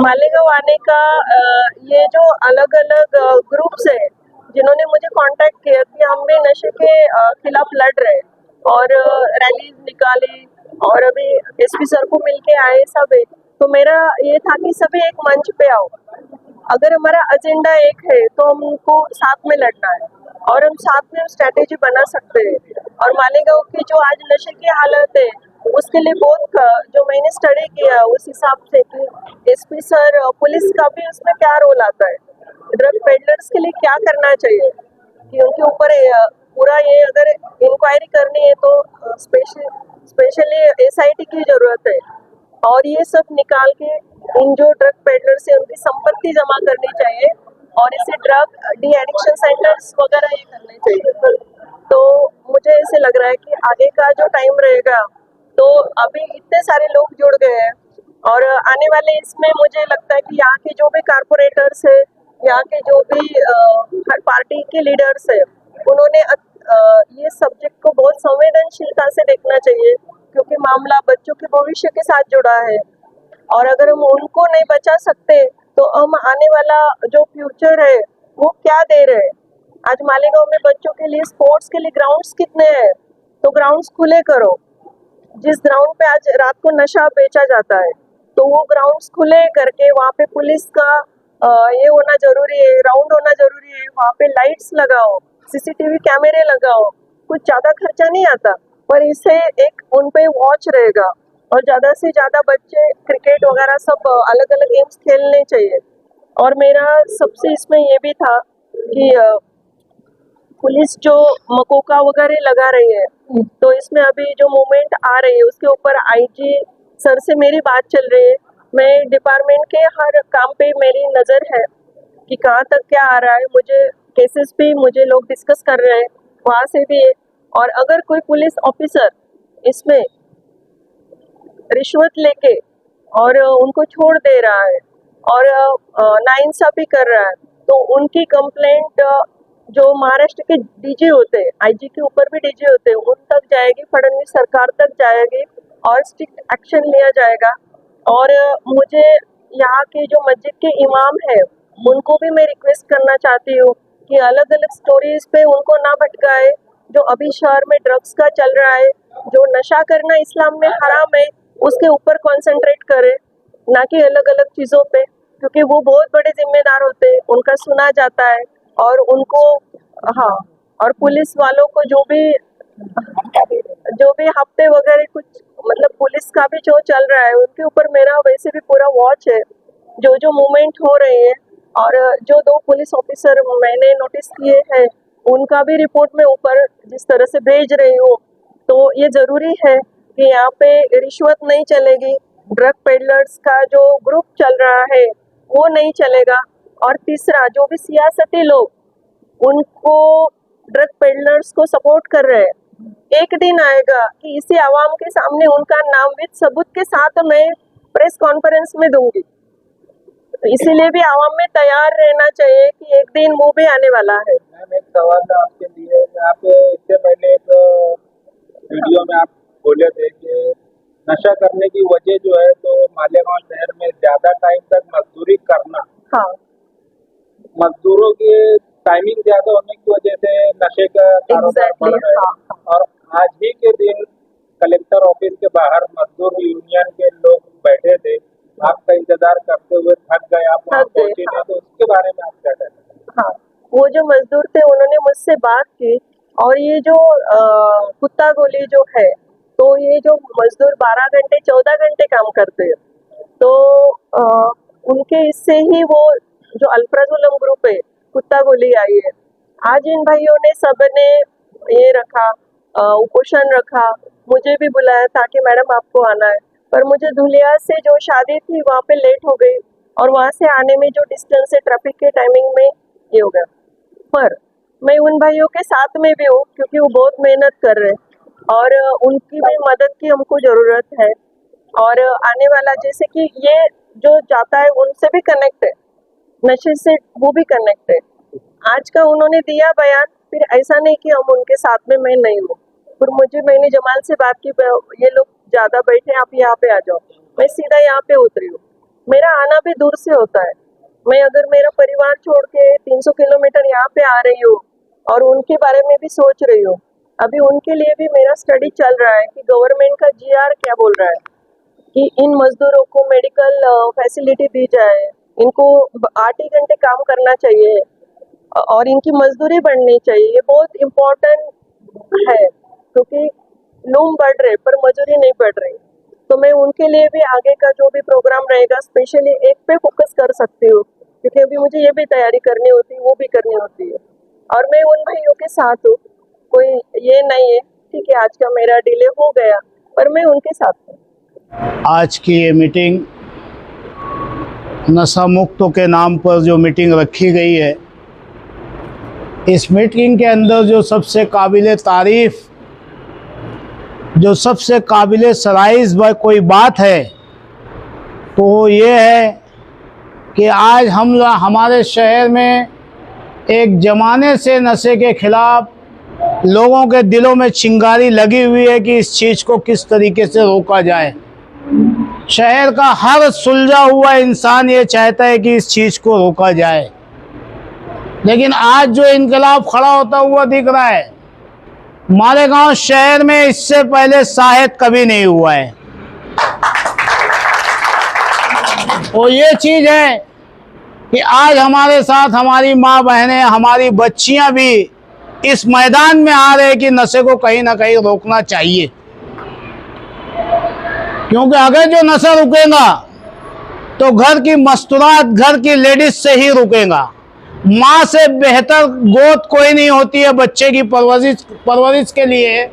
मालेगांव आने का ये जो अलग अलग ग्रुप्स है जिन्होंने मुझे कांटेक्ट किया कि हम भी नशे के खिलाफ लड़ रहे हैं और रैली निकाली और अभी एसपी सर को मिलके आए सब है। तो मेरा ये था कि सभी एक मंच पे आओ, अगर हमारा एजेंडा एक है तो हमको साथ में लड़ना है और हम साथ में स्ट्रेटेजी बना सकते हैं। और मालेगांव की जो आज नशे की हालत है उसके लिए बहुत जो मैंने स्टडी किया उस हिसाब से कि एसपी सर पुलिस का भी उसमें क्या रोल आता है, ड्रग पेडलर्स के लिए क्या करना चाहिए कि उनके ऊपर पूरा ये अगर इंक्वायरी करनी है तो स्पेशली एसआईटी की जरूरत है और ये सब निकाल के इन जो ड्रग पेडलर से उनकी संपत्ति जमा करनी चाहिए और इसे ड्रग डी एडिक्शन सेंटर्स वगैरह ये करने चाहिए। तो मुझे ऐसे लग रहा है कि आगे का जो टाइम रहेगा तो अभी इतने सारे लोग जुड़ गए हैं और आने वाले इसमें मुझे लगता है कि यहाँ के जो भी कारपोरेटर्स है, यहाँ के जो भी हर पार्टी के लीडर्स है, उन्होंने ये सब्जेक्ट को बहुत संवेदनशीलता से देखना चाहिए क्योंकि मामला बच्चों के भविष्य के साथ जुड़ा है और अगर हम उनको नहीं बचा सकते तो हम आने वाला जो फ्यूचर है वो क्या दे रहे हैं। आज मालेगांव में बच्चों के लिए स्पोर्ट्स के लिए ग्राउंड्स कितने हैं, तो ग्राउंड्स खुले करो। जिस ग्राउंड पे आज रात को नशा बेचा जाता है तो वो ग्राउंड्स खुले करके वहाँ पे पुलिस का ये होना जरूरी है, राउंड होना जरूरी है, वहाँ पे लाइट्स लगाओ, सीसीटीवी कैमरे लगाओ। कुछ ज्यादा खर्चा नहीं आता पर इससे एक उन पे वॉच रहेगा और ज्यादा से ज्यादा बच्चे क्रिकेट वगैरह सब अलग अलग गेम्स खेलने चाहिए। और मेरा सबसे इसमें ये भी था कि पुलिस जो मकोका वगैरह लगा रही है तो इसमें अभी जो मूवमेंट आ रही है उसके ऊपर आईजी सर से मेरी बात चल रही है। मैं डिपार्टमेंट के हर काम पे मेरी नज़र है कि कहाँ तक क्या आ रहा है, मुझे केसेस भी मुझे लोग डिस्कस कर रहे हैं वहाँ से भी है। और अगर कोई पुलिस ऑफिसर इसमें रिश्वत लेके और उनको छोड़ दे रहा है और नाइंसाफी कर रहा है तो उनकी कंप्लेंट जो महाराष्ट्र के डीजी होते हैं, आईजी के ऊपर भी डीजी होते हैं, उन तक जाएगी, फडणवीस सरकार तक जाएगी और स्ट्रिक्ट एक्शन लिया जाएगा। और मुझे यहाँ के जो मस्जिद के इमाम है उनको भी मैं रिक्वेस्ट करना चाहती हूँ कि अलग अलग स्टोरीज पे उनको ना भटकाए। जो अभी शहर में ड्रग्स का चल रहा है, जो नशा करना इस्लाम में हराम है, उसके ऊपर कंसंट्रेट करे, ना कि अलग अलग चीज़ों पे, क्योंकि वो बहुत बड़े जिम्मेदार होते हैं, उनका सुना जाता है और उनको हाँ। और पुलिस वालों को जो भी हफ्ते वगैरह कुछ मतलब पुलिस का भी जो चल रहा है उनके ऊपर मेरा वैसे भी पूरा वॉच है, जो जो मूवमेंट हो रहे हैं। और जो 2 पुलिस ऑफिसर मैंने नोटिस किए हैं उनका भी रिपोर्ट में ऊपर जिस तरह से भेज रही हूँ। तो ये ज़रूरी है कि यहाँ पे रिश्वत नहीं चलेगी, ड्रग पेडलर्स का जो ग्रुप चल रहा है वो नहीं चलेगा। और तीसरा, जो भी सियासती लोग उनको ड्रग पेडलर्स को सपोर्ट कर रहे हैं, एक दिन आएगा कि इसी आवाम के सामने उनका नाम विद सबूत के साथ मैं प्रेस कॉन्फ्रेंस में दूंगी। तो इसीलिए भी आवाम में तैयार रहना चाहिए कि एक दिन वो भी आने वाला है। मैम, एक सवाल था आपके लिए। आप इससे पहले एक वीडियो में आप बोले थे कि नशा करने की वजह जो है तो मालेगांव शहर में ज्यादा टाइम तक मजदूरी करना, हाँ, मजदूरों की टाइमिंग ज्यादा होने की वजह से नशे का कारोबार बढ़ रहा है। हाँ। और आज ही के दिन कलेक्टर ऑफिस के बाहर मजदूर यूनियन के लोग बैठे थे, आपका इंतजार करते हुए थक गए, आप वहाँ पहुंचे नहीं, तो उसके बारे में आप क्या कहते हैं? हाँ, वो जो मजदूर थे उन्होंने मुझसे बात की और ये जो कुत्ता गोली जो है तो ये जो मजदूर 12 घंटे 14 घंटे काम करते हैं तो उनके इससे ही वो जो अल्फ्राजुलम ग्रुप है कुत्ता गोली आई है। आज इन भाइयों ने सबने ये रखा, उपोषण रखा, मुझे भी बुलाया था कि मैडम आपको आना है, पर मुझे धुलिया से जो शादी थी वहाँ पे लेट हो गई और वहाँ से आने में जो डिस्टेंस है ट्रैफिक के टाइमिंग में ये हो गया। पर मैं उन भाइयों के साथ में भी हूँ क्योंकि वो बहुत मेहनत कर रहे हैं और उनकी भी मदद की हमको ज़रूरत है। और आने वाला जैसे कि ये जो जाता है उनसे भी कनेक्ट है, नशे से वो भी कनेक्ट है। आज का उन्होंने दिया बयान, फिर ऐसा नहीं कि हम उनके साथ में मैं नहीं हूँ। फिर मैंने जमाल से बात की, ये लोग ज़्यादा बैठे, आप यहाँ पे आ जाओ, मैं सीधा यहाँ पे उतरी हूँ। मेरा आना भी दूर से होता है। मैं अगर मेरा परिवार छोड़ के 300 किलोमीटर यहाँ पे आ रही हूँ और उनके बारे में भी सोच रही हूँ। अभी उनके लिए भी मेरा स्टडी चल रहा है कि गवर्नमेंट का जीआर क्या बोल रहा है कि इन मजदूरों को मेडिकल फैसिलिटी दी जाए, इनको 8 ही घंटे काम करना चाहिए और इनकी मजदूरी बढ़नी चाहिए। ये बहुत इम्पोर्टेंट है क्योंकि लूम बढ़ रहे पर मजदूरी नहीं बढ़ रही। तो मैं उनके लिए भी आगे का जो भी प्रोग्राम रहेगा स्पेशली एक पे फोकस कर सकती हूँ क्योंकि अभी मुझे ये भी तैयारी करनी होती है, वो भी करनी होती है और मैं उन भाइयों के साथ हूँ। कोई ये नहीं है ठीक है आज का मेरा डिले हो गया पर मैं उनके साथ हूँ। आज की ये मीटिंग नशा मुक्तों के नाम पर जो मीटिंग रखी गई है, इस मीटिंग के अंदर जो सबसे काबिले तारीफ़, जो सबसे काबिले सराइज़ कोई बात है तो ये है कि आज हमारे शहर में एक ज़माने से नशे के ख़िलाफ़ लोगों के दिलों में चिंगारी लगी हुई है कि इस चीज़ को किस तरीके से रोका जाए। शहर का हर सुलझा हुआ इंसान ये चाहता है कि इस चीज़ को रोका जाए, लेकिन आज जो इनकलाब खड़ा होता हुआ दिख रहा है मालेगांव शहर में, इससे पहले शायद कभी नहीं हुआ है। और ये चीज़ है कि आज हमारे साथ हमारी माँ बहनें, हमारी बच्चियाँ भी इस मैदान में आ रहे हैं कि नशे को कहीं ना कहीं रोकना चाहिए, क्योंकि अगर जो नशा रुकेगा तो घर की मस्तूरात घर की लेडीज से ही रुकेगा। माँ से बेहतर गोद कोई नहीं होती है बच्चे की परवरिश के लिए।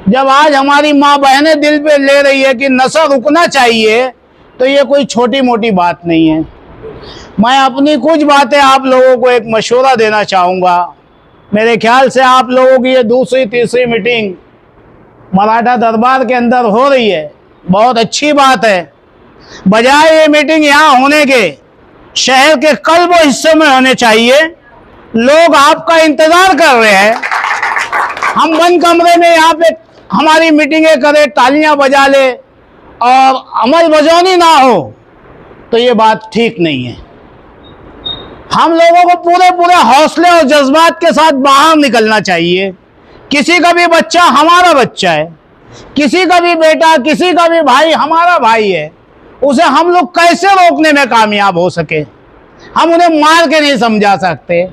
जब आज हमारी माँ बहनें दिल पे ले रही है कि नशा रुकना चाहिए तो ये कोई छोटी मोटी बात नहीं है। मैं अपनी कुछ बातें आप लोगों को एक मशवरा देना चाहूँगा। मेरे ख्याल से आप लोगों की ये दूसरी तीसरी मीटिंग मराठा दरबार के अंदर हो रही है, बहुत अच्छी बात है। बजाय ये मीटिंग यहाँ होने के शहर के कल्ब हिस्से में होने चाहिए। लोग आपका इंतजार कर रहे हैं। हम बंद कमरे में यहाँ पे हमारी मीटिंगें करें, तालियां बजा ले और अमल बजौनी ना हो तो ये बात ठीक नहीं है। हम लोगों को पूरे हौसले और जज्बात के साथ बाहर निकलना चाहिए। किसी का भी बच्चा हमारा बच्चा है, किसी का भी बेटा, किसी का भी भाई हमारा भाई है। उसे हम लोग कैसे रोकने में कामयाब हो सके? हम उन्हें मार के नहीं समझा सकते।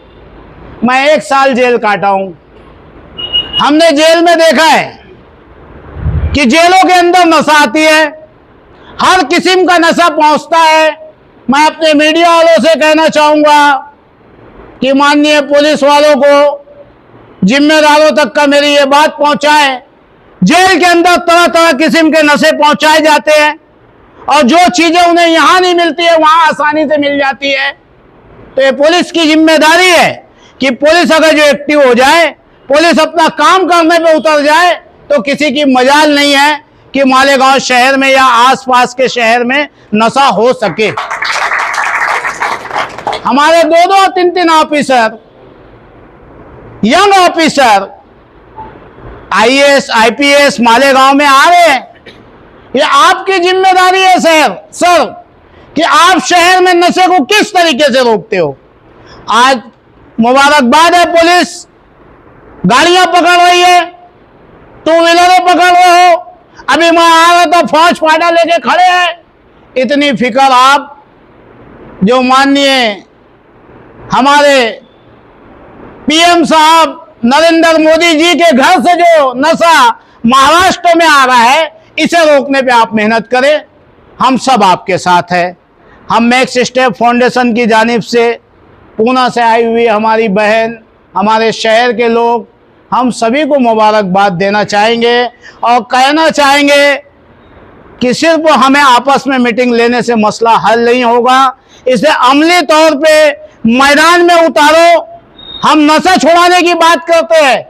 मैं 1 साल जेल काटा हूं। हमने जेल में देखा है कि जेलों के अंदर नशा आती है, हर किस्म का नशा पहुंचता है। मैं अपने मीडिया वालों से कहना चाहूंगा कि माननीय पुलिस वालों को, जिम्मेदारों तक का मेरी ये बात पहुंचाएं। जेल के अंदर तरह तरह किस्म के नशे पहुंचाए जाते हैं और जो चीजें उन्हें यहां नहीं मिलती है वहां आसानी से मिल जाती है। तो ये पुलिस की जिम्मेदारी है कि पुलिस अगर जो एक्टिव हो जाए, पुलिस अपना काम करने पे उतर जाए तो किसी की मजाल नहीं है कि मालेगांव शहर में या आसपास के शहर में नशा हो सके। हमारे 2-2, 3-3 officer, young officer, IAS, IPS Malegaon में आ रहे हैं। ये आपकी जिम्मेदारी है सर कि आप शहर में नशे को किस तरीके से रोकते हो। आज मुबारकबाद है, पुलिस गाड़ियां पकड़ रही है, 2 व्हीलरें पकड़ रहे हो। अभी मैं आ रहा था, फौज फाटा लेके खड़े हैं। इतनी फिक्र आप जो माननीय हमारे PM साहब नरेंद्र मोदी जी के घर से जो नशा महाराष्ट्र में आ रहा है, इसे रोकने पे आप मेहनत करें। हम सब आपके साथ हैं। हम नेक्स्ट स्टेप फाउंडेशन की जानिब से पूना से आई हुई हमारी बहन, हमारे शहर के लोग, हम सभी को मुबारकबाद देना चाहेंगे और कहना चाहेंगे कि सिर्फ हमें आपस में मीटिंग लेने से मसला हल नहीं होगा। इसे अमली तौर पे मैदान में उतारो। हम नशा छुड़ाने की बात करते हैं,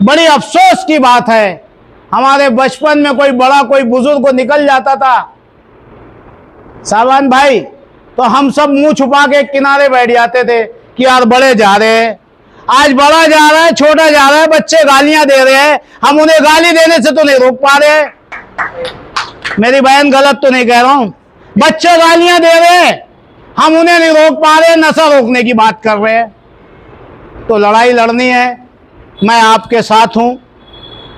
बड़ी अफसोस की बात है। हमारे बचपन में कोई बड़ा, कोई बुजुर्ग को निकल जाता था सावन भाई, तो हम सब मुंह छुपा के किनारे बैठ जाते थे कि यार बड़े जा रहे हैं। आज बड़ा जा रहा है, छोटा जा रहा है, बच्चे गालियां दे रहे हैं, हम उन्हें गाली देने से तो नहीं रोक पा रहे। मेरी बहन गलत तो नहीं कह रहा हूं, बच्चे गालियां दे रहे हैं, हम उन्हें नहीं रोक पा रहे, नशा रोकने की बात कर रहे हैं। तो लड़ाई लड़नी है, मैं आपके साथ हूं,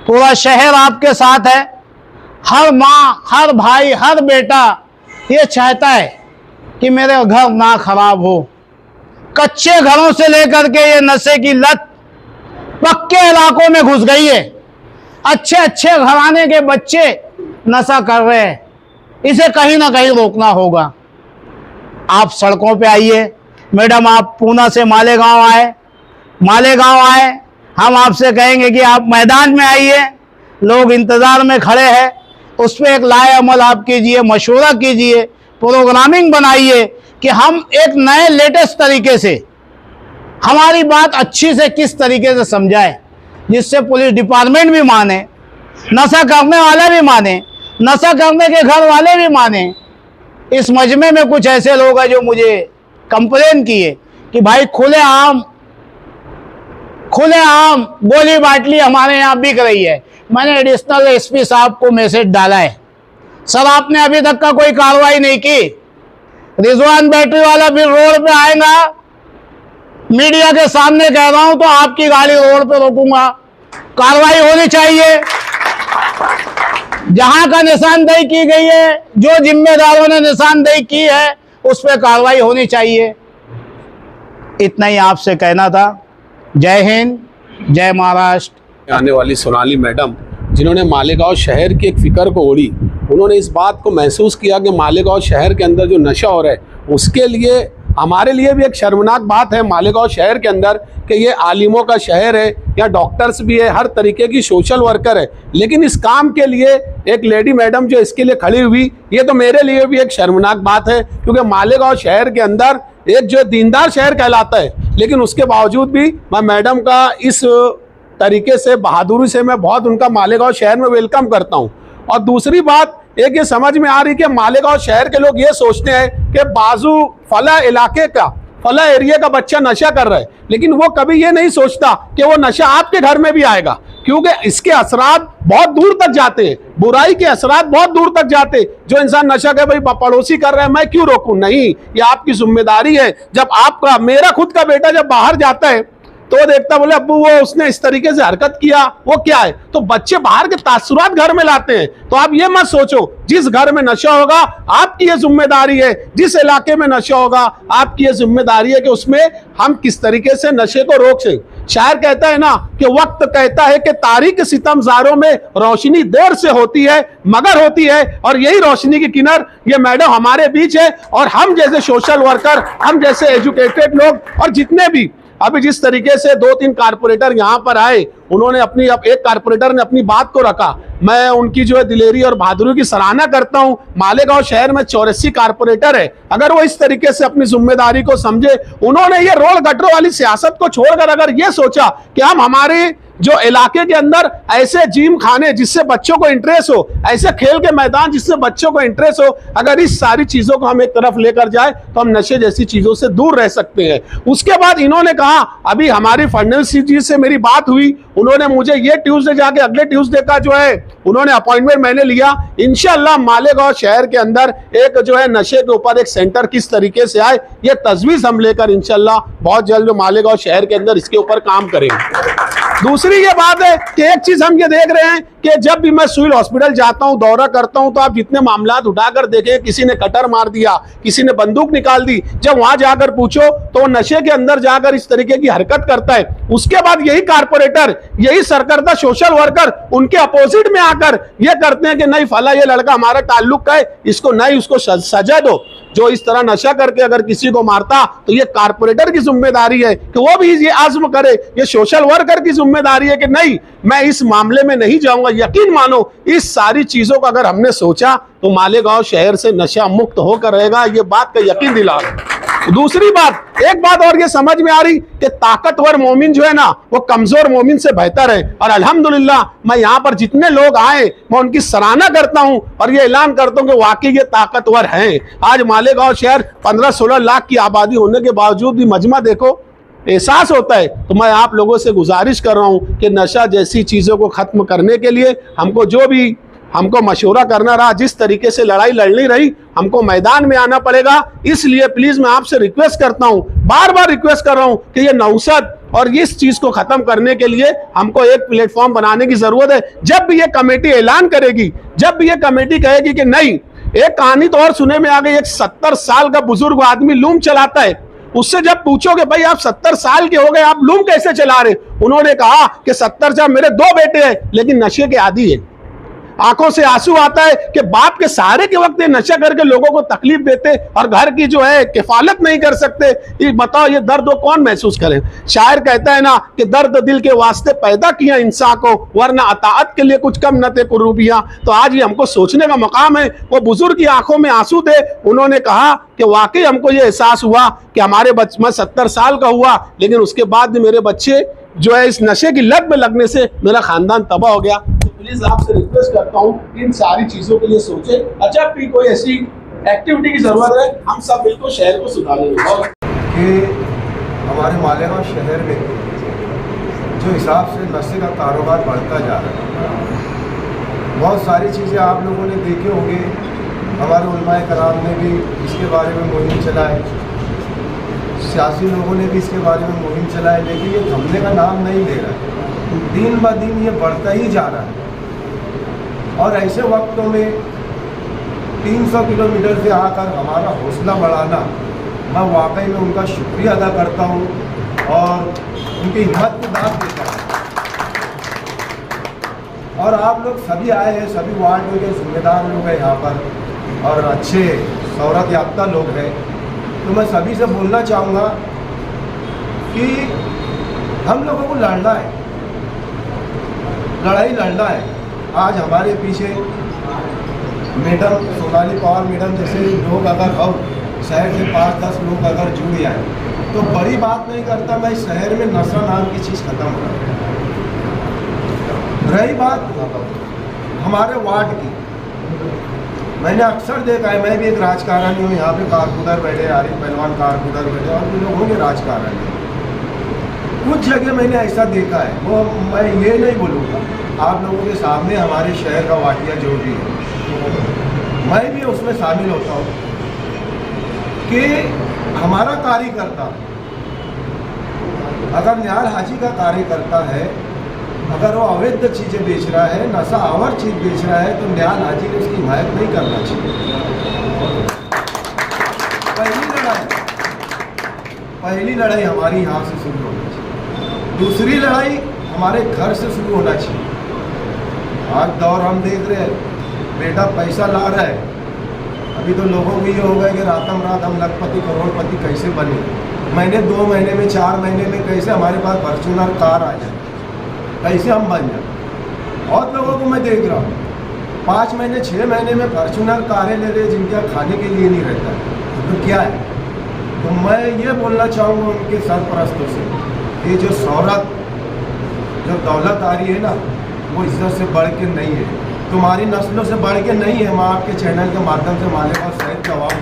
पूरा शहर आपके साथ है। हर माँ, हर भाई, हर बेटा ये चाहता है कि मेरे घर ना खराब हो। कच्चे घरों से लेकर के ये नशे की लत पक्के इलाकों में घुस गई है। अच्छे अच्छे घराने के बच्चे नशा कर रहे हैं, इसे कहीं ना कहीं रोकना होगा। आप सड़कों पे आइए। मैडम, आप पूना से मालेगांव आए, हम आपसे कहेंगे कि आप मैदान में आइए, लोग इंतजार में खड़े हैं। उस पर एक लाए अमल आप कीजिए, मशवरा कीजिए, प्रोग्रामिंग बनाइए कि हम एक नए लेटेस्ट तरीके से हमारी बात अच्छी से किस तरीके से समझाए, जिससे पुलिस डिपार्टमेंट भी माने, नशा करने वाले भी माने, नशा करने के घर वाले भी माने। इस मजमे में कुछ ऐसे लोग हैं जो मुझे कंप्लेन किए कि भाई खुलेआम गोली बाटली हमारे यहाँ बिक रही है। मैंने एडिशनल एसपी साहब को मैसेज डाला है, सर आपने अभी तक का कोई कार्रवाई नहीं की। रिजवान बैटरी वाला फिर रोड पे आएगा, मीडिया के सामने कह रहा हूं तो आपकी गाड़ी रोड पे रोकूंगा। कार्रवाई होनी चाहिए, जहां का निशानदेही की गई है, जो जिम्मेदारों ने निशानदेही की है उस पर कार्रवाई होनी चाहिए। इतना ही आपसे कहना था। जय हिंद, जय महाराष्ट्र। आने वाली सोनाली मैडम, जिन्होंने मालेगांव शहर की एक फिक्र को ओढ़ी, उन्होंने इस बात को महसूस किया कि मालेगांव शहर के अंदर जो नशा हो रहा है उसके लिए, हमारे लिए भी एक शर्मनाक बात है मालेगांव शहर के अंदर कि ये आलिमों का शहर है, या डॉक्टर्स भी है, हर तरीके की सोशल वर्कर है, लेकिन इस काम के लिए एक लेडी मैडम जो इसके लिए खड़ी हुई, ये तो मेरे लिए भी एक शर्मनाक बात है। क्योंकि मालेगांव शहर के अंदर एक जो दीनदार शहर कहलाता है, लेकिन उसके बावजूद भी मैं मैडम का इस तरीके से, बहादुरी से मैं बहुत उनका मालेगांव शहर में वेलकम करता हूँ। और दूसरी बात एक ये समझ में आ रही कि मालेगांव शहर के लोग ये सोचते हैं कि बाजू फला इलाके का, फला एरिया का बच्चा नशा कर रहा है, लेकिन वो कभी ये नहीं सोचता कि वो नशा आपके घर में भी आएगा, क्योंकि इसके असरात बहुत दूर तक जाते हैं, बुराई के असरात बहुत दूर तक जाते हैं। जो इंसान नशा कर भाई पड़ोसी कर रहा है मैं क्यों रोकूं, नहीं, ये आपकी जिम्मेदारी है। जब आपका, मेरा खुद का बेटा जब बाहर जाता है तो देखता, बोले अब्बू वो उसने इस तरीके से हरकत किया, वो क्या है, तो बच्चे बाहर के तासुरात घर में लाते हैं। तो आप ये मत सोचो, जिस घर में नशा होगा आपकी ये जिम्मेदारी है, जिस इलाके में नशा होगा आपकी ये जिम्मेदारी है कि उसमें हम किस तरीके से नशे को रोक सकें। शायर कहता है ना कि वक्त कहता है कि तारीख सितमज़ारों में रोशनी देर से होती है मगर होती है, और यही रोशनी की किनार ये मैडम हमारे बीच है। और हम जैसे सोशल वर्कर, हम जैसे एजुकेटेड लोग, और जितने भी अभी जिस तरीके से 2-3 कारपोरेटर यहाँ पर आए, उन्होंने एक कारपोरेटर ने अपनी बात को रखा, मैं उनकी जो है दिलेरी और बहादुरी की सराहना करता हूँ। मालेगांव शहर में 84 कारपोरेटर है, अगर वो इस तरीके से अपनी जिम्मेदारी को समझे, उन्होंने ये रोल गटरों वाली सियासत को छोड़कर अगर ये सोचा कि हम हमारे जो इलाके के अंदर ऐसे जिम खाने जिससे बच्चों को इंटरेस्ट हो, ऐसे खेल के मैदान जिससे बच्चों को इंटरेस्ट हो, अगर इस सारी चीजों को हम एक तरफ लेकर जाए तो हम नशे जैसी चीजों से दूर रह सकते हैं। उसके बाद इन्होंने कहा, अभी हमारी फडणवीस जी से मेरी बात हुई, उन्होंने मुझे ये ट्यूसडे जाके अगले ट्यूसडे का जो है उन्होंने अपॉइंटमेंट मैंने लिया। इंशाल्लाह मालेगांव शहर के अंदर एक जो है नशे के ऊपर एक सेंटर किस तरीके से आए, ये तजवीज हम लेकर इंशाल्लाह बहुत जल्द मालेगांव शहर के अंदर इसके ऊपर काम करेंगे। दूसरी ये बात है कि एक चीज हम ये देख रहे हैं कि जब भी मैं सिविल हॉस्पिटल जाता हूं, दौरा करता हूं, तो आप जितने मामलात उठाकर देखें, किसी ने कटर मार दिया, किसी ने बंदूक निकाल दी, जब वहां जाकर पूछो तो वो नशे के अंदर जाकर इस तरीके की हरकत करता है। उसके बाद यही कारपोरेटर, यही सरकर्दा सोशल वर्कर उनके अपोजिट में आकर ये करते हैं कि नहीं फला ये लड़का हमारा ताल्लुक का है, इसको नहीं, उसको सजा दो। जो इस तरह नशा करके अगर किसी को मारता तो ये कारपोरेटर की जिम्मेदारी है कि वो भी ये आज़म करे, ये सोशल वर्कर की जिम्मेदारी है कि नहीं मैं इस मामले में नहीं जाऊंगा। यकीन मानो इस सारी चीजों का अगर हमने सोचा तो मालेगांव शहर से नशा मुक्त होकर रहेगा, ये बात का यकीन दिला। दूसरी बात, एक बात और ये समझ में आ रही कि ताकतवर मोमिन जो है ना वो कमजोर मोमिन से बेहतर है। और अल्हम्दुलिल्लाह मैं यहाँ पर जितने लोग आए मैं उनकी सराहना करता हूँ और ये ऐलान करता हूँ कि वाकई ये ताकतवर हैं। आज मालेगांव शहर 15-16 लाख की आबादी होने के बावजूद भी मजमा देखो, एहसास होता है। तो मैं आप लोगों से गुजारिश कर रहा हूँ कि नशा जैसी चीज़ों को ख़त्म करने के लिए हमको जो भी हमको मशवरा करना रहा, जिस तरीके से लड़ाई लड़नी रही, हमको मैदान में आना पड़ेगा। इसलिए प्लीज मैं आपसे रिक्वेस्ट करता हूं, बार बार रिक्वेस्ट कर रहा हूं कि ये नौसद और इस चीज को खत्म करने के लिए हमको एक प्लेटफॉर्म बनाने की जरूरत है। जब भी ये कमेटी ऐलान करेगी, जब भी ये कमेटी कहेगी कि नहीं, एक कहानी तो और सुने में आ गई, एक 70 साल का बुजुर्ग आदमी लूम चलाता है, उससे जब पूछोगे भाई आप 70 साल के हो गए, आप लूम कैसे चला रहे, उन्होंने कहा कि 70 साल मेरे 2 बेटे हैं लेकिन नशे के आदी है। आंखों से आंसू आता है कि बाप के सहारे के वक्त ये नशा करके लोगों को तकलीफ देते और घर की जो है किफालत नहीं कर सकते। ये बताओ, ये दर्द वो कौन महसूस करे। शायर कहता है ना कि दर्द दिल के वास्ते पैदा किया इंसान को, वरना अताअत के लिए कुछ कम न थे कुरूबियां। तो आज ये हमको सोचने का मकाम है। वो बुजुर्ग की आंखों में आंसू थे, उन्होंने कहा कि वाकई हमको ये एहसास हुआ कि हमारे बच्चे, मैं 70 साल का हुआ लेकिन उसके बाद भी मेरे बच्चे जो है इस नशे की लत में लगने से मेरा खानदान तबाह हो गया। प्लीज आपसे रिक्वेस्ट करता हूँ इन सारी चीजों के लिए सोचे। अच्छा, भी कोई ऐसी एक्टिविटी की जरूरत है, हम सब बिल्कुल शहर को सुधारेंगे। कि हमारे मालेगांव शहर में जो हिसाब से नशे का कारोबार बढ़ता जा रहा है, बहुत सारी चीज़ें आप लोगों ने देखे होंगे। हमारे उलमाए कराम ने भी इसके बारे में मुहिम चलाई, सियासी लोगों ने भी इसके बारे में मुहिम चलाई, लेकिन ये थमने का नाम नहीं ले रहा है। दिन ब दिन ये बढ़ता ही जा रहा है और ऐसे वक्तों में 300 किलोमीटर से आकर हमारा हौसला बढ़ाना, मैं वाकई में उनका शुक्रिया अदा करता हूँ और उनकी हिम्मत को दाद देता हूँ। और आप लोग सभी आए हैं, सभी वार्ड के जिम्मेदार लोग हैं यहाँ पर और अच्छे शौहरत याफ्ता लोग हैं, तो मैं सभी से बोलना चाहूँगा कि हम लोगों को लड़ना है, लड़ाई लड़ना है। आज हमारे पीछे मैडम सोनाली पवार मैडम जैसे लोग अगर और शहर से 5-10 लोग अगर जुड़ जाए तो बड़ी बात नहीं करता, मैं शहर में नशा नाम की चीज़ खत्म कर। रही बात हमारे वार्ड की, मैंने अक्सर देखा है, मैं भी एक राजकारणी हूँ, यहाँ पे कारकुदर बैठे, आरिफ पहलवान कारकुदर बैठे और भी लोग होंगे राजकारणी। कुछ जगह मैंने ऐसा देखा है, वो मैं ये नहीं बोलूँगा, आप लोगों के सामने हमारे शहर का वाक़या जो भी है, मैं भी उसमें शामिल होता हूँ कि हमारा कार्यकर्ता अगर न्याल हाजी का कार्यकर्ता है, अगर वो अवैध चीज़ें बेच रहा है, नशा आवर चीज़ बेच रहा है, तो न्याल हाजी ने उसकी हिमायत नहीं करना चाहिए। पहली लड़ाई हमारी यहाँ से शुरू होनी चाहिए। दूसरी लड़ाई हमारे घर से शुरू होना चाहिए। आज दौर हम देख रहे हैं, बेटा पैसा ला रहा है, अभी तो लोगों को ये हो गया कि रातम रात हम लखपति करोड़पति कैसे बने, महीने 2 महीने में 4 महीने में कैसे हमारे पास फॉर्च्यूनर कार आ जाए, कैसे हम बन जाए। बहुत लोगों को मैं देख रहा हूँ 5 महीने 6 महीने में फॉर्च्यूनर कारें ले रहे जिनका खाने के लिए नहीं रहता, तो क्या है। तो मैं ये बोलना चाहूँगा उनके सरपरस्तों से, ये जो शौहरत जो दौलत आ रही है ना, वो इज्जत से बढ़ के नहीं है, तुम्हारी नस्लों से बढ़ के नहीं है। मैं आपके चैनल के माध्यम से मालेगांव शहर का आवाम,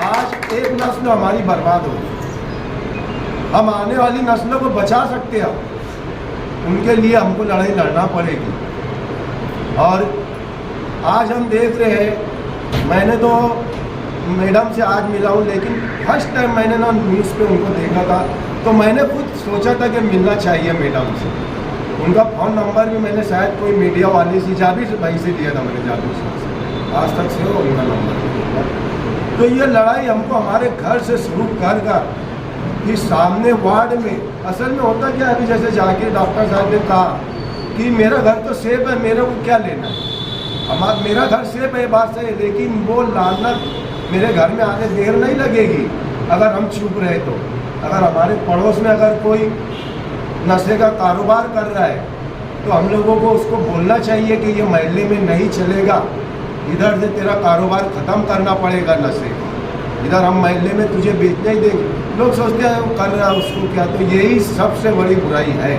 आज एक नस्ल हमारी बर्बाद हो गई, हम आने वाली नस्लों को बचा सकते हैं, उनके लिए हमको लड़ाई लड़ना पड़ेगी। और आज हम देख रहे हैं, मैंने तो मैडम से आज मिला हूँ, लेकिन फर्स्ट टाइम मैंने ना न्यूज़ पे उनको देखा था, तो मैंने खुद सोचा था कि मिलना चाहिए मैडम से। उनका फ़ोन नंबर भी मैंने शायद कोई मीडिया वाले से जाबी से भाई से लिया था, मैंने जाबी से, आज तक से वो उनका नंबर। तो ये लड़ाई हमको हमारे घर से शुरू कर कि सामने वार्ड में असल में होता क्या है, अभी जैसे जाके डॉक्टर साहब ने कहा कि मेरा घर तो सेफ है, मेरे को क्या लेना है, मेरा घर सेफ है, बात सही है, लेकिन वो लानत मेरे घर में आने देर नहीं लगेगी अगर हम चुप रहे तो। अगर हमारे पड़ोस में अगर कोई नशे का कारोबार कर रहा है तो हम लोगों को उसको बोलना चाहिए कि ये महल्ले में नहीं चलेगा, इधर से तेरा कारोबार ख़त्म करना पड़ेगा नशे का, इधर हम महल्ले में तुझे बेचने ही देंगे। लोग सोचते हैं वो कर रहा है उसको क्या, तो यही सबसे बड़ी बुराई है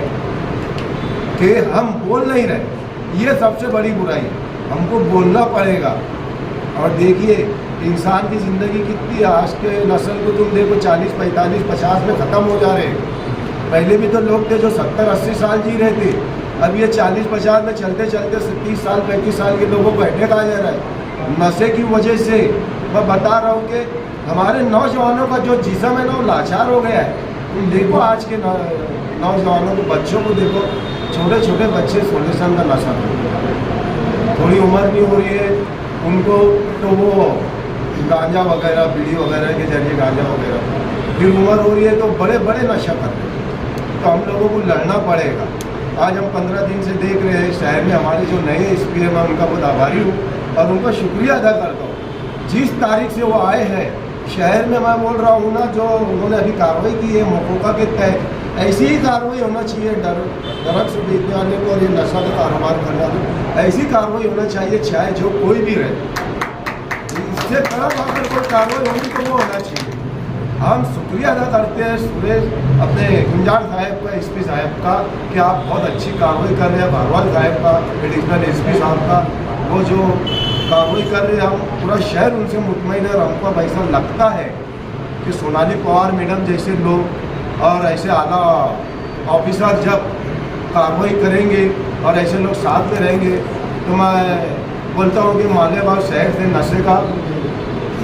कि हम बोल नहीं रहे, ये सबसे बड़ी बुराई है, हमको बोलना पड़ेगा। और देखिए इंसान की ज़िंदगी कितनी है, आज के नस्ल को तुम देखो 40, 45, 50 में ख़त्म हो जा रहे हैं। पहले भी तो लोग थे जो 70-80 साल जी रहे थे, अब ये 40-50 में चलते चलते 30 साल 35 साल के लोगों को अटैक आ जा रहा है नशे की वजह से। मैं बता रहा हूँ कि हमारे नौजवानों का जो जिस्म है ना वो लाचार हो गया है। तुम देखो आज के नौजवानों को, बच्चों को देखो, छोटे छोटे बच्चे 16 साल का नशा कर, थोड़ी उम्र नहीं हो रही है उनको तो वो गांजा वगैरह, बीड़ी वगैरह के जरिए गांजा वगैरह, फिर उम्र हो रही है तो बड़े बड़े नशा कर रहे हैं। तो हम लोगों को लड़ना पड़ेगा। आज हम 15 दिन से देख रहे हैं शहर में हमारे जो नए एसपी है, मैं उनका बहुत आभारी हूँ और उनका शुक्रिया अदा करता हूँ। जिस तारीख से वो आए हैं शहर में, मैं बोल रहा हूँ ना, जो उन्होंने अभी कार्रवाई की है मौका के तहत, ऐसी ही कार्रवाई होना चाहिए। ड्रग्स बेचने वाले को और ये नशा का कारोबार करने वाले, ऐसी कार्रवाई होना चाहिए, चाहे जो कोई भी रहे। इससे खराब अगर कोई कार्रवाई होगी तो वो होना चाहिए। हम शुक्रिया अदा करते हैं सुरेश अपने गुंजार साहब का, एसपी साहब का, कि आप बहुत अच्छी कार्रवाई कर रहे हैं। भारवाल साहब का, एडिशनल एसपी साहब का, वो जो कार्रवाई कर रहे हैं, हम पूरा शहर उनसे मुतमईन है। हमको ऐसा लगता है कि सोनाली पवार मैडम जैसे लोग और ऐसे आला ऑफिसर जब कार्रवाई करेंगे और ऐसे लोग साथ में रहेंगे तो मैं बोलता हूँ कि मालेगांव शहर से नशे का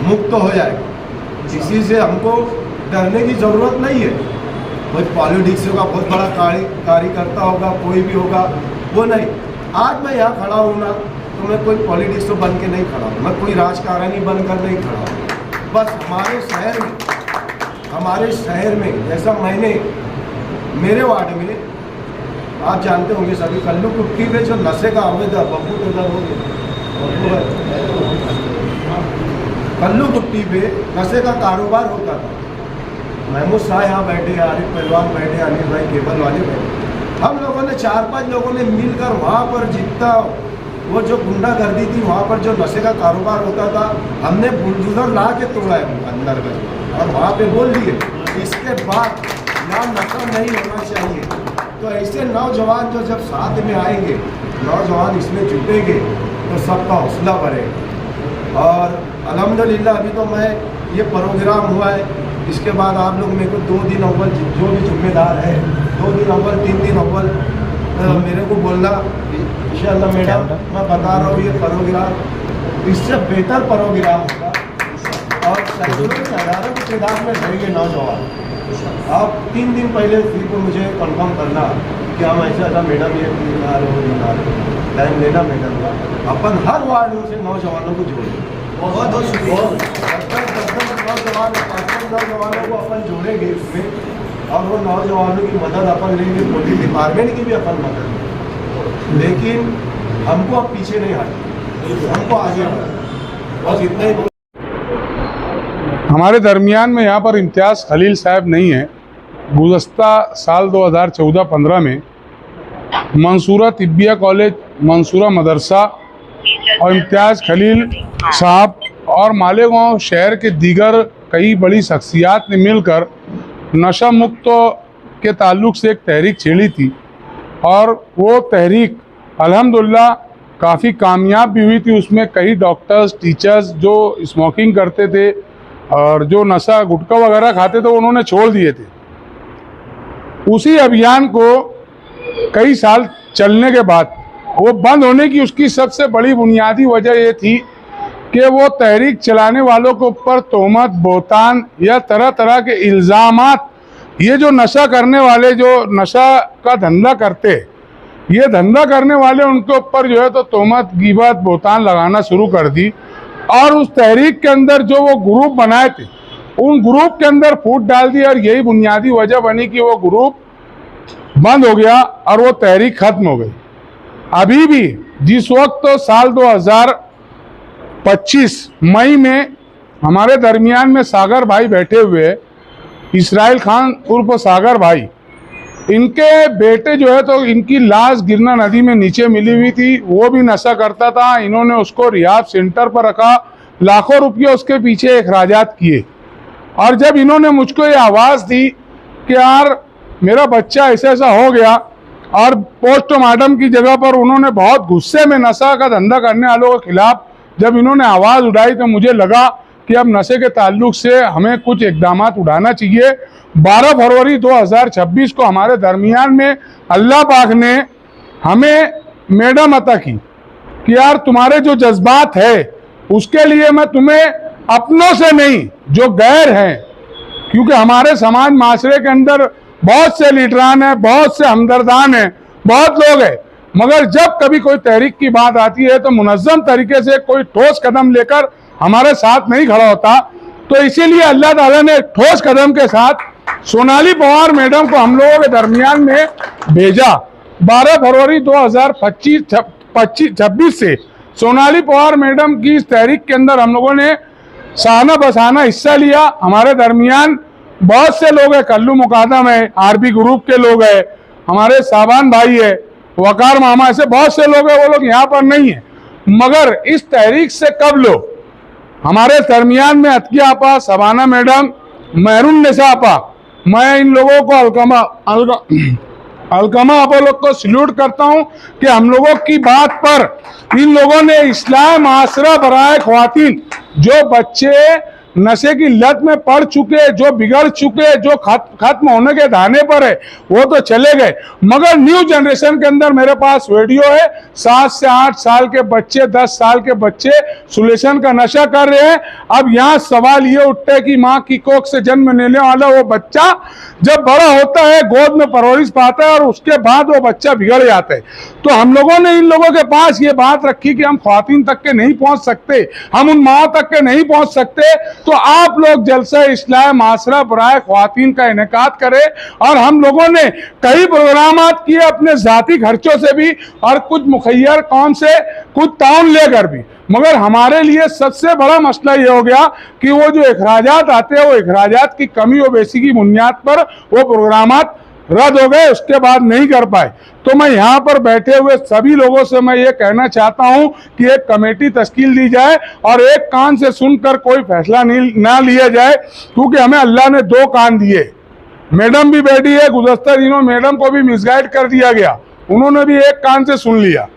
मुक्त हो जाएगा। इसी से हमको डरने की ज़रूरत नहीं है। कोई पॉलिटिक्स का बहुत बड़ा कार्यकर्ता होगा, कोई भी होगा, वो नहीं। आज मैं यहाँ खड़ा हूँ ना तो मैं कोई पॉलिटिक्स तो बन के नहीं खड़ा हूँ, मैं कोई राजकारणी बनकर नहीं खड़ा हूँ। बस हमारे शहर में जैसा मैंने मेरे वार्ड में, आप जानते होंगे सभी, कल्लू कुट्टी में जो नशे का अवैध बब्बू टेलर हो गया, कल्लू कुट्टी पे नशे का कारोबार होता था। महमूद शाह यहाँ बैठे, आरिफ पहलवान बैठे, अनिल भाई केबल वाले बैठे। हम लोगों ने 4-5 लोगों ने मिलकर वहाँ पर जितना वो जो गुंडागर्दी थी, वहाँ पर जो नशे का कारोबार होता था, हमने बुलडोजर ला के तोड़ा है अंदर का, और वहाँ पे बोल दिए इसके बाद यहाँ नशा नहीं होना चाहिए। तो ऐसे नौजवान जो जब साथ में आएंगे, नौजवान इसमें जुटेंगे तो सबका हौसला बढ़ेगा। और अल्हम्दुलिल्लाह अभी तो मैं ये प्रोग्राम हुआ है, इसके बाद आप लोग मेरे को 2 दिन अव्वल जो भी जिम्मेदार है, 2 दिन अव्वल 3 दिन अव्वल मेरे को बोलना इंशाअल्लाह। मैडम मैं बता रहा हूँ ये प्रोग्राम इससे बेहतर प्रोग्राम होगा और हज़ारों की तादाद में रहेंगे नौजवान। आप 3 दिन पहले फिर को मुझे कंफर्म करना कि हम ऐसा मैडम ये टाइम लेना मैडम का, अपन हर वार्ड से नौजवानों को जोड़ें। बहुत बहुत शुक्रिया। नौजवानों को अपन जोड़ेंगे इसमें और वो नौजवानों की मदद अपन लेंगे, पुलिस डिपार्टमेंट की भी अपन मदद लेंगे, लेकिन हमको अब पीछे नहीं हटना, हमको आगे बढ़ना। बस इतना ही। हमारे दरमियान में यहाँ पर इम्तियाज़ खलील साहब नहीं है। गुज़श्ता साल 2014-15 में मंसूरा तिब्बिया कॉलेज, मंसूरा मदरसा और इम्तियाज़ खलील साहब और मालेगांव शहर के दीगर कई बड़ी शख्सियात ने मिलकर नशा मुक्त के ताल्लुक़ से एक तहरीक छेड़ी थी और वो तहरीक अल्हम्दुलिल्लाह काफ़ी कामयाब भी हुई थी। उसमें कई डॉक्टर्स, टीचर्स जो स्मोकिंग करते थे और जो नशा गुटखा वगैरह खाते थे उन्होंने छोड़ दिए थे। उसी अभियान को कई साल चलने के बाद वो बंद होने की उसकी सबसे बड़ी बुनियादी वजह ये थी कि वो तहरीक चलाने वालों के ऊपर तोहमत, बोहतान या तरह तरह के इल्ज़ामात, ये जो नशा करने वाले जो नशा का धंधा करते, ये धंधा करने वाले उनके ऊपर जो है तो तोहमत, गिबत, बोहतान लगाना शुरू कर दी। और उस तहरीक के अंदर जो वो ग्रुप बनाए थे उन ग्रुप के अंदर फूट डाल दी और यही बुनियादी वजह बनी कि वो ग्रुप बंद हो गया और वो तहरीक ख़त्म हो गई। अभी भी जिस वक्त तो साल 2025 मई में हमारे दरमियान में सागर भाई बैठे हुए, इसराइल खान उर्फ सागर भाई, इनके बेटे जो है तो इनकी लाश गिरना नदी में नीचे मिली हुई थी। वो भी नशा करता था, इन्होंने उसको रिहाब सेंटर पर रखा, लाखों रुपये उसके पीछे अखराजात किए। और जब इन्होंने मुझको ये आवाज़ दी कि यार मेरा बच्चा ऐसा ऐसा हो गया और पोस्टमार्टम की जगह पर उन्होंने बहुत गुस्से में नशा का धंधा करने वालों के खिलाफ जब इन्होंने आवाज़ उठाई तो मुझे लगा कि अब नशे के ताल्लुक से हमें कुछ इक़दाम उठाना चाहिए। 12 फरवरी 2026 को हमारे दरमियान में अल्लाह पाक ने हमें मैडम अता की कि यार तुम्हारे जो जज्बात है उसके लिए मैं तुम्हें अपनों से नहीं, जो गैर हैं, क्योंकि हमारे समाज माशरे के अंदर बहुत से लीडरान हैं, बहुत से हमदर्दान हैं, बहुत लोग हैं, मगर जब कभी कोई तहरीक की बात आती है तो मुनज़्ज़म तरीके से कोई ठोस कदम लेकर हमारे साथ नहीं खड़ा होता। तो इसीलिए अल्लाह ताला ने ठोस कदम के साथ सोनाली पवार मैडम को हम लोगों के दरमियान में भेजा। 12 फरवरी 2026 से सोनाली पवार मैडम की इस तहरीक के अंदर हम लोगों ने शाना बसाना हिस्सा लिया। हमारे दरमियान बहुत से लोग हैं, कल्लू मुकादम है, आरबी ग्रुप के लोग हैं, हमारे साबान भाई है, वकार मामा, ऐसे बहुत से लोग हैं, वो लोग यहाँ पर नहीं है। मगर इस तहरीक से कब लोग हमारे दरमियान में अतकिया आपा, सबाना मैडम, महरून निसा आपा, मैं इन लोगों को अलकमा आपा लोग को सल्यूट करता हूं कि हम लोगों की बात पर इन लोगों ने इस्लाम आसरा बराए ख्वातीन, जो बच्चे नशे की लत में पड़ चुके, जो बिगड़ चुके, जो खत्म होने के दाने पर है, वो तो चले गए, मगर न्यू जनरेशन के अंदर मेरे पास वीडियो है, 7 से 8 साल के बच्चे, 10 साल के बच्चे सुलेशन का नशा कर रहे हैं। अब यहाँ सवाल ये उठता है कि माँ की कोख से जन्म लेने वाला वो बच्चा जब बड़ा होता है, गोद में परवरिश पाता है और उसके बाद वो बच्चा बिगड़ जाता है। तो हम लोगों ने इन लोगों के पास ये बात रखी कि हम ख्वातीन तक के नहीं पहुंच सकते, हम उन माओ तक के नहीं पहुंच सकते, तो आप लोग जलसा इस्लाह मासरा बराए ख्वातीन का इनेकाद करें। और हम लोगों ने कई प्रोग्राम किए अपने जाती खर्चों से भी और कुछ मुखैर कौम से कुछ ताउन लेकर भी, मगर हमारे लिए सबसे बड़ा मसला ये हो गया कि वो जो अखराजात आते हैं, वो अखराजात की कमी और बेसी की बुनियाद पर वो प्रोग्रामात रद्द हो गए, उसके बाद नहीं कर पाए। तो मैं यहाँ पर बैठे हुए सभी लोगों से मैं ये कहना चाहता हूँ कि एक कमेटी तश्कील दी जाए और एक कान से सुनकर कोई फैसला ना लिया जाए, क्योंकि हमें अल्लाह ने 2 कान दिए। मैडम भी बैठी है, गुज़श्ता दिनों मैडम को भी मिसगाइड कर दिया गया, उन्होंने भी एक कान से सुन लिया।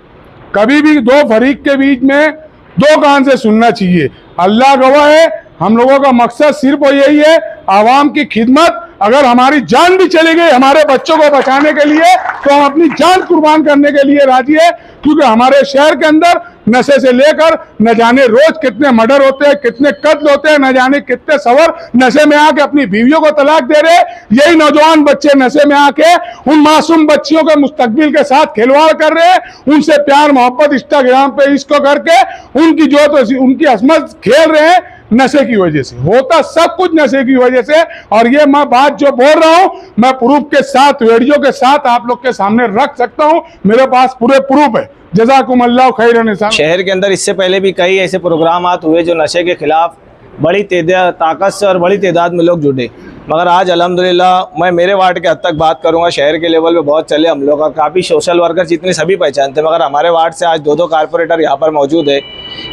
कभी भी 2 फरीक के बीच में 2 कान से सुनना चाहिए। अल्लाह गवाह है, हम लोगों का मकसद सिर्फ यही है, आवाम की खिदमत। अगर हमारी जान भी चली गई हमारे बच्चों को बचाने के लिए, तो हम अपनी जान कुर्बान करने के लिए राजी है, क्योंकि हमारे शहर के अंदर नशे से लेकर न जाने रोज कितने मर्डर होते हैं, कितने कत्ल होते हैं, न जाने कितने सवर नशे में आके अपनी बीवियों को तलाक दे रहे। यही नौजवान बच्चे नशे में आके उन मासूम बच्चियों के मुस्तकबिल के साथ खिलवाड़ कर रहे हैं, उनसे प्यार मोहब्बत इंस्टाग्राम पे इसको करके उनकी जो तो उनकी असमत खेल रहे हैं नशे की वजह से। होता सब कुछ नशे की वजह से। और ये मैं बात जो बोल रहा हूं मैं प्रूफ के साथ, वीडियो के साथ आप लोग के सामने रख सकता हूं, मेरे पास पूरे प्रूफ है। जज़ाकुम अल्लाह खैरन। शहर के अंदर इससे पहले भी कई ऐसे प्रोग्राम हुए जो नशे के खिलाफ बड़ी ताकत से और बड़ी तादाद में लोग जुटे, मगर आज अल्हम्दुलिल्लाह मैं मेरे वार्ड के हद तक बात करूंगा, शहर के लेवल पे बहुत चले हम लोग, काफ़ी सोशल वर्कर जितने सभी पहचानते, मगर हमारे वार्ड से आज 2 कारपोरेटर यहाँ पर मौजूद है।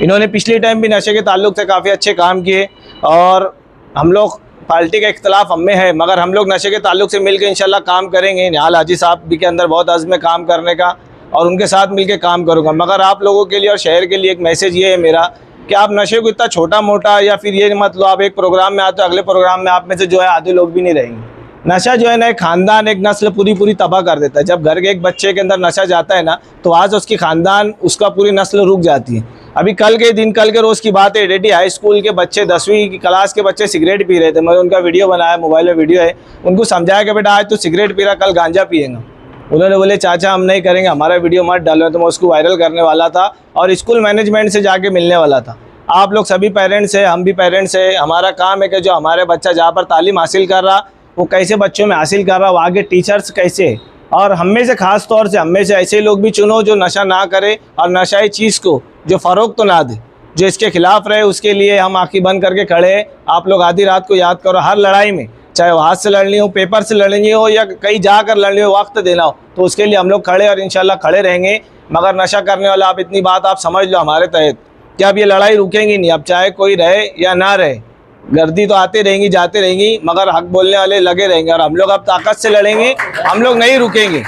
इन्होंने पिछली टाइम भी नशे के ताल्लुक से काफ़ी अच्छे काम किए और हम लोग पार्टी का इख्तलाफ हम में है, मगर हम लोग नशे के ताल्लुक से मिलकर इंशाल्लाह काम करेंगे। निहाल हाजी साहब भी के अंदर बहुत अज़्म है काम करने का और उनके साथ मिलकर काम करूँगा। मगर आप लोगों के लिए और शहर के लिए एक मैसेज ये है मेरा कि आप नशे को इतना छोटा मोटा या फिर ये मत लो आप एक प्रोग्राम में आते हो अगले प्रोग्राम में आप में से जो है आधे लोग भी नहीं रहेंगे। नशा जो है ना एक ख़ानदान, एक नस्ल पूरी तबाह कर देता है। जब घर के एक बच्चे के अंदर नशा जाता है ना, तो आज उसकी ख़ानदान, उसका पूरी नस्ल रुक जाती है। अभी कल के रोज़ की बात है, रेडी हाई स्कूल के बच्चे 10वीं की क्लास के बच्चे सिगरेट पी रहे थे। मैंने उनका वीडियो बनाया, मोबाइल में वीडियो है, उनको समझाया कि बेटा आज तो सिगरेट पी रहा, कल गांजा पिएगा। उन्होंने बोले चाचा हम नहीं करेंगे, हमारा वीडियो मत डालो। तो मैं उसको वायरल करने वाला था और स्कूल मैनेजमेंट से जाके मिलने वाला था। आप लोग सभी पेरेंट्स हैं, हम भी पेरेंट्स हैं, हमारा काम है कि जो हमारे बच्चा जहाँ पर तालीम हासिल कर रहा वो कैसे बच्चों में हासिल कर रहा, वो आगे टीचर्स कैसे, और हम में से ख़ास तौर से हम में से ऐसे लोग भी चुनो जो नशा ना करे और नशाई चीज़ को जो फ़रोग तो ना दे, जो इसके खिलाफ रहे। उसके लिए हम आँखें बंद करके खड़े हैं। आप लोग आधी रात को याद करो, हर लड़ाई में, चाहे वो हाथ से लड़नी हो, पेपर से लड़नी हो या कहीं जाकर लड़नी हो, वक्त देना हो, तो उसके लिए हम लोग खड़े और इंशाल्लाह खड़े रहेंगे। मगर नशा करने वाला आप इतनी बात आप समझ लो हमारे तहत कि अब ये लड़ाई रुकेंगी नहीं। अब चाहे कोई रहे या ना रहे, गर्दी तो आती रहेंगी जाती रहेंगी, मगर हक बोलने वाले लगे रहेंगे और हम लोग अब ताकत से लड़ेंगे, हम लोग नहीं रुकेंगे।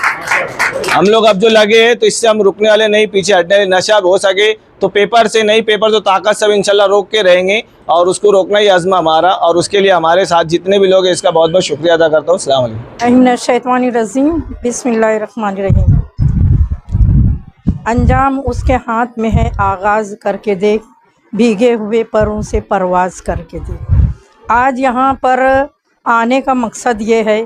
हम लोग अब जो लगे हैं तो इससे हम रुकने वाले नहीं, पीछे हटने वाले। नशा हो सके तो पेपर से नहीं, पेपर तो ताकत से इंशाल्लाह रोक के रहेंगे और उसको रोकना ही अज़्म हमारा। और उसके लिए हमारे साथ जितने भी लोग हैं इसका बहुत बहुत शुक्रिया अदा करता हूँ। अस्सलाम वालेकुम। बिस्मिल्लाहिर्रहमानिर्रहीम। अंजाम उसके हाथ में है, आगाज़ करके देख, भीगे हुए परों से परवाज करके देख। आज यहाँ पर आने का मकसद ये है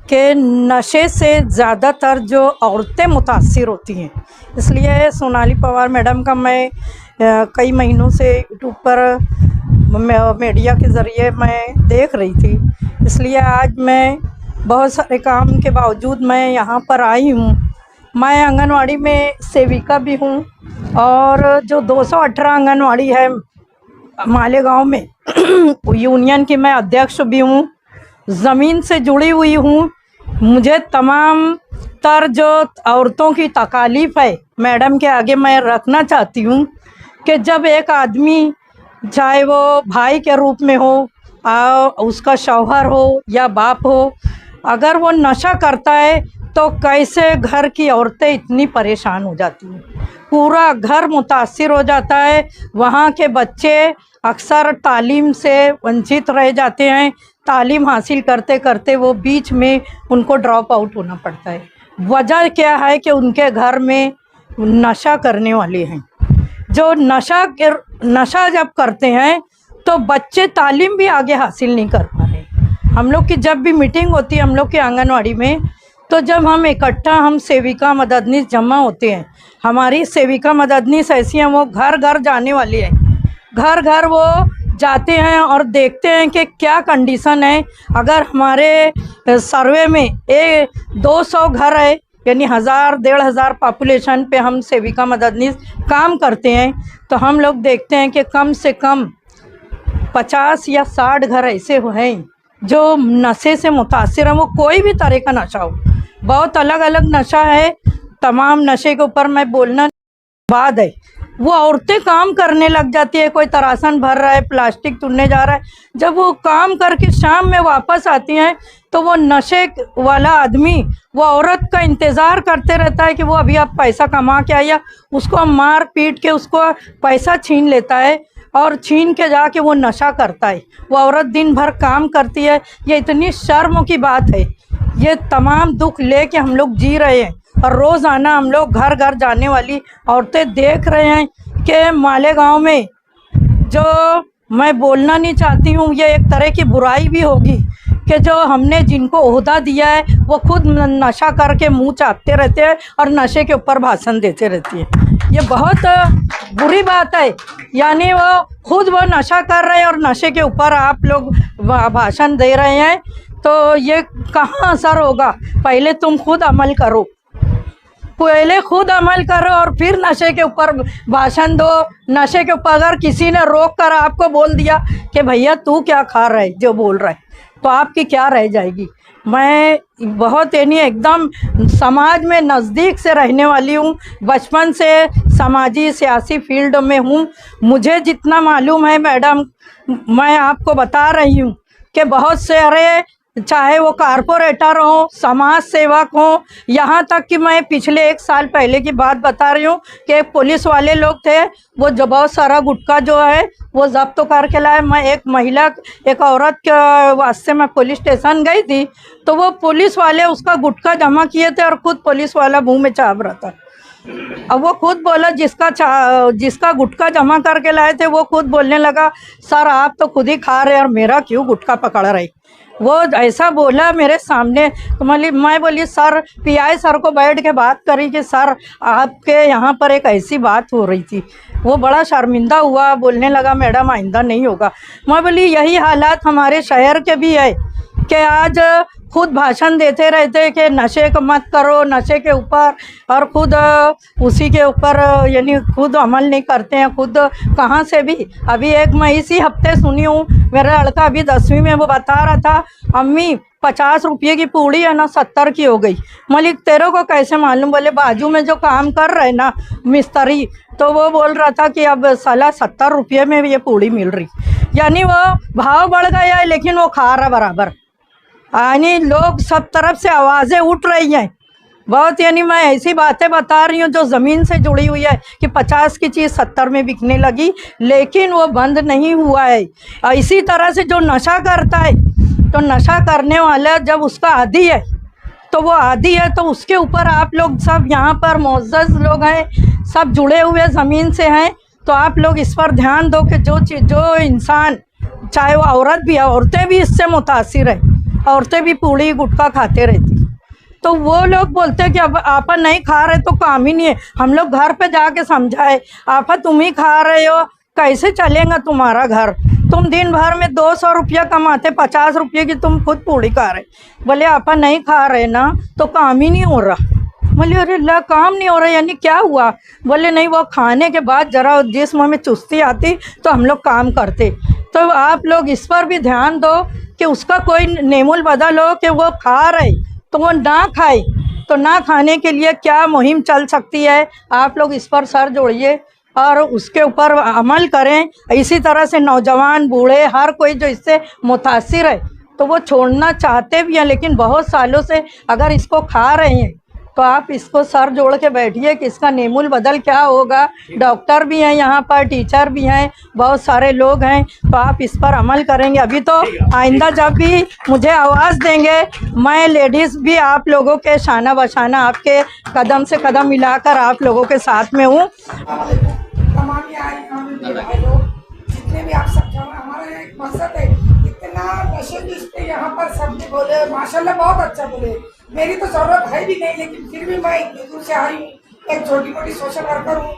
कि नशे से ज़्यादातर जो औरतें मुतासिर होती हैं, इसलिए सोनाली पवार मैडम का मैं कई महीनों से यूट्यूब पर मीडिया के ज़रिए मैं देख रही थी, इसलिए आज मैं बहुत सारे काम के बावजूद मैं यहाँ पर आई हूँ। मैं आंगनवाड़ी में सेविका भी हूँ और जो 218 आंगनवाड़ी है मालेगांव में यूनियन की मैं अध्यक्ष भी हूँ, ज़मीन से जुड़ी हुई हूँ। मुझे तमाम तर जो औरतों की तकालीफ़ है मैडम के आगे मैं रखना चाहती हूँ कि जब एक आदमी, चाहे वो भाई के रूप में हो, उसका शौहर हो या बाप हो, अगर वो नशा करता है तो कैसे घर की औरतें इतनी परेशान हो जाती हैं, पूरा घर मुतासिर हो जाता है। वहाँ के बच्चे अक्सर तालीम से वंचित रह जाते हैं, तालीम हासिल करते करते वो बीच में उनको ड्रॉप आउट होना पड़ता है। वजह क्या है कि उनके घर में नशा करने वाले हैं। जो नशा जब करते हैं तो बच्चे तालीम भी आगे हासिल नहीं कर पा रहे। हम लोग की जब भी मीटिंग होती है हम लोग की आंगनवाड़ी में, तो जब हम इकट्ठा हम सेविका मददनीस जमा होते हैं, हमारी सेविका मददनीस ऐसी हैं, वो घर घर जाने वाली है, घर घर वो जाते हैं और देखते हैं कि क्या कंडीशन है। अगर हमारे सर्वे में 200 घर है, यानी 1000-1500 पॉपुलेशन पे हम सेविका मददनीस काम करते हैं, तो हम लोग देखते हैं कि कम से कम 50 या 60 घर ऐसे हैं जो नशे से मुतासिर हैं। वो कोई भी तरह का नशा हो, बहुत अलग अलग नशा है, तमाम नशे के ऊपर मैं बोलना बाद है। वो औरतें काम करने लग जाती है, कोई तरासन भर रहा है, प्लास्टिक तुड़ने जा रहा है, जब वो काम करके शाम में वापस आती हैं तो वो नशे वाला आदमी वो औरत का इंतज़ार करते रहता है कि वो अभी आप पैसा कमा के आया, उसको मार पीट के उसको पैसा छीन लेता है और छीन के जाके वो नशा करता है। वो औरत दिन भर काम करती है। ये इतनी शर्म की बात है। ये तमाम दुख लेके हम लोग जी रहे हैं और रोज़ाना हम लोग घर घर जाने वाली औरतें देख रहे हैं कि मालेगांव में, जो मैं बोलना नहीं चाहती हूँ, ये एक तरह की बुराई भी होगी कि जो हमने जिनको ओहदा दिया है वो खुद नशा करके मुंह चाटते रहते हैं और नशे के ऊपर भाषण देते रहती है। ये बहुत बुरी बात है। यानी वो खुद वो नशा कर रहे हैं और नशे के ऊपर आप लोग भाषण दे रहे हैं, तो ये कहाँ असर होगा। पहले तुम खुद अमल करो, पहले खुद अमल करो और फिर नशे के ऊपर भाषण दो। नशे के ऊपर अगर किसी ने रोक कर आपको बोल दिया कि भैया तू क्या खा रहा है, जो बोल रहा है, तो आपकी क्या रह जाएगी। मैं बहुत यानी एकदम समाज में नज़दीक से रहने वाली हूँ, बचपन से समाजी सियासी फील्ड में हूँ। मुझे जितना मालूम है मैडम, मैं आपको बता रही हूँ कि बहुत सारे, चाहे वो कारपोरेटर हो, समाज सेवक हो, यहाँ तक कि मैं पिछले 1 साल पहले की बात बता रही हूँ कि पुलिस वाले लोग थे, वो जो बहुत सारा गुटखा जो है वो जब्त तो करके लाए। मैं एक औरत के वास्ते मैं पुलिस स्टेशन गई थी, तो वो पुलिस वाले उसका गुटखा जमा किए थे और खुद पुलिस वाला मुँह में चाप रहा था। अब वो खुद बोला, जिसका गुटखा जमा करके लाए थे वो खुद बोलने लगा, सर आप तो खुद ही खा रहे और मेरा क्यों गुटखा पकड़ रहे। वो ऐसा बोला मेरे सामने। तो मैं बोली सर, पीआई सर को बैठ के बात करी कि सर आपके यहाँ पर एक ऐसी बात हो रही थी। वो बड़ा शर्मिंदा हुआ, बोलने लगा मैडम आइंदा नहीं होगा। मैं बोली यही हालात हमारे शहर के भी है कि आज खुद भाषण देते रहते कि नशे को मत करो, नशे के ऊपर, और खुद उसी के ऊपर यानी खुद अमल नहीं करते हैं। खुद कहाँ से भी, अभी मैं इसी हफ्ते सुनी हूँ, मेरा लड़का अभी 10वीं में, वो बता रहा था अम्मी 50 रुपये की पूड़ी है ना 70 की हो गई। मलिक तेरे को कैसे मालूम। बोले बाजू में जो काम कर रहे ना मिस्त्री, तो वो बोल रहा था कि अब साला 70 रुपये में ये पूड़ी मिल रही। यानी वो भाव बढ़ गया है लेकिन वो खा रहा बराबर। यानी लोग सब तरफ से आवाज़ें उठ रही हैं बहुत। यानी मैं ऐसी बातें बता रही हूँ जो ज़मीन से जुड़ी हुई है कि 50 की चीज़ 70 में बिकने लगी, लेकिन वो बंद नहीं हुआ है। इसी तरह से जो नशा करता है, तो नशा करने वाला जब उसका आदी है, तो वो आदी है, तो उसके ऊपर आप लोग सब यहाँ पर मुअज़्ज़ज़ लोग हैं, सब जुड़े हुए ज़मीन से हैं। तो आप लोग इस पर ध्यान दो कि जो इंसान, चाहे वो औरत भी है, औरतें भी इससे मुतासिर है, औरतें भी पूड़ी गुटखा खाते रहती। तो वो लोग बोलते हैं कि अब आपा नहीं खा रहे तो काम ही नहीं है। हम लोग घर पे जाके समझाए, आपा तुम ही खा रहे हो, कैसे चलेगा तुम्हारा घर? तुम दिन भर में 200 रुपया कमाते, 50 रुपये की तुम खुद पूड़ी खा रहे। बोले आपा नहीं खा रहे ना तो काम ही नहीं हो रहा। बोले अरे ला काम नहीं हो रहा यानी क्या हुआ? बोले नहीं, वो खाने के बाद ज़रा जिस्म में चुस्ती आती तो हम लोग काम करते। तो आप लोग इस पर भी ध्यान दो कि उसका कोई नेमुल बदल हो कि वो खा रहे तो वो ना खाए। तो ना खाने के लिए क्या मुहिम चल सकती है, आप लोग इस पर सर जोड़िए और उसके ऊपर अमल करें। इसी तरह से नौजवान, बूढ़े, हर कोई जो इससे मुतासिर है तो वो छोड़ना चाहते भी हैं, लेकिन बहुत सालों से अगर इसको खा रहे हैं तो आप इसको सर जोड़ के बैठिए कि इसका नेमुल बदल क्या होगा। डॉक्टर भी हैं यहाँ पर, टीचर भी हैं, बहुत सारे लोग हैं, तो आप इस पर अमल करेंगे। अभी तो आइंदा जब भी मुझे आवाज़ देंगे, मैं लेडीज़ भी आप लोगों के शाना बशाना आपके कदम से कदम मिलाकर आप लोगों के साथ में हूँ। जितने भी आप सब जमा, हमारा एक मकसद है, इतना नशे की इस पे यहाँ पर सबने बोले माशाल्लाह बहुत अच्छा बोले। मेरी तो जरूरत है भी नहीं, लेकिन फिर भी मैं इतनी दूर से आई हूँ, एक छोटी मोटी सोशल वर्कर हूँ।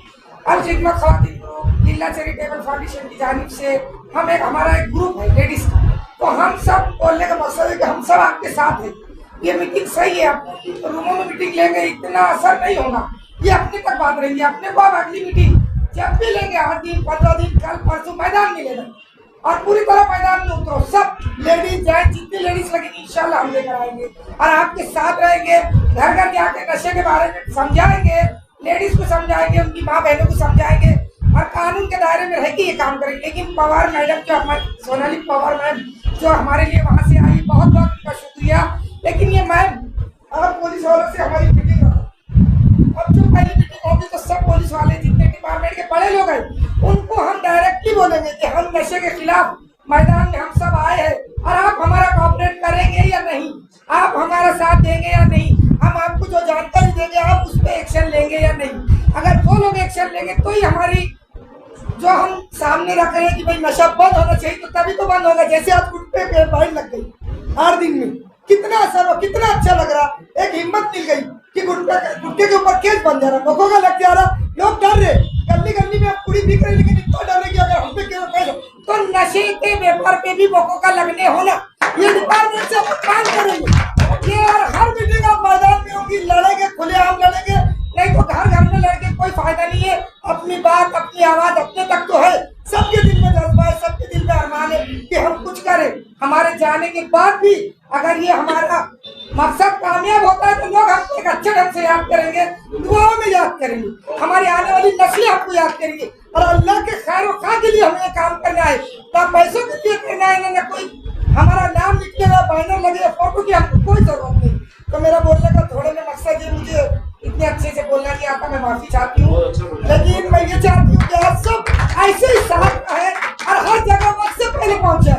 अल खिदमत खवातीन ग्रुप जिला चैरिटेबल फाउंडेशन की जानिब से हम हमारा एक ग्रुप है लेडीज का। तो हम सब बोलने का मकसद है कि हम सब आपके साथ हैं। ये मीटिंग सही है, आप रूमों में मीटिंग लेंगे इतना असर नहीं होगा, ये अपने तक बात रहेगी। अपने को अब अगली मीटिंग जब भी लेंगे, 8 दिन 15 दिन, कल परसों मैदान में लेना और पूरी तरह मैदान में उतरो। सब लेडीज जाए, जितनी लेडीज लगेगी इंशाल्लाह हम लेकर आएंगे और आपके साथ रहेंगे। घर घर जाके नशे के बारे में समझाएंगे, लेडीज को समझाएंगे, उनकी माँ बहनों को समझाएंगे और कानून के दायरे में रह के ये काम करेंगे। लेकिन पवार मैडम जो हमारी सोनाली पवार मैम जो हमारे लिए वहाँ से आई, बहुत बहुत उनका शुक्रिया। लेकिन ये मैम और पुलिस वालों से हमारी मीटिंग अब जो पहली मीटिंग होगी तो सब पुलिस वाले जितने डिपार्टमेंट के बड़े लोग हैं उनको हम डायरेक्टली बोलेंगे कि हम नशे के खिलाफ मैदान में हम सब आए हैं और आप हमारा कोऑपरेट करेंगे या नहीं, आप हमारा साथ देंगे या नहीं, हम आपको जो जानकारी देंगे आप उस पर एक्शन लेंगे या नहीं। अगर वो लोग एक्शन लेंगे तो ही हमारी जो हम सामने रख रहे हैं कि भाई नशा बंद होना चाहिए तो तभी तो बंद होगा। जैसे आज गुटखे पे फाइन लग गई 8 दिन में, कितना असर हो, कितना अच्छा लग रहा, एक हिम्मत मिल गई कि गुटखे के ऊपर केस बन जा रहा, लोगों का लग जा रहा, लोग डर रहे, गली गली में आप पूरी बिक रही, लेकिन इतना डर रहे कि अगर हम पे केस तो नशे के व्यापार पे भी बोकों का लगने होना, ये डिपार्टमेंट से काम करेंगे। ये और हर मीटिंग आप मैदान में होगी, लड़ेंगे, खुलेआम लड़ेंगे, नहीं तो घर घर में लड़के कोई फायदा नहीं है। अपनी बात, अपनी आवाज अपने तक तो है, सबके दिल में जज्बा है, सबके दिल में अरमान है कि हम कुछ करें। हमारे जाने के बाद भी अगर ये हमारा मकसद कामयाब होता है तो लोग हमको एक अच्छे ढंग से याद करेंगे, दुआओं में याद करेंगे, हमारी आने वाली नस्लें हमको याद करेंगी। और अल्लाह के खैर और खा के लिए हमें काम करना है, तो पैसों के लिए करना है, ना कोई हमारा नाम लिखने, बैनर लगे, फोटो की हमको कोई जरूरत नहीं। तो मेरा बोलने का थोड़े में मकसद ये, मुझे इतने अच्छे से बोलना नहीं आता, मैं माफी चाहती हूँ, लेकिन मैं ये चाहती हूँ कि आप सब ऐसे ही साथ रहे और हर जगह वक्त से पहले पहुँचे।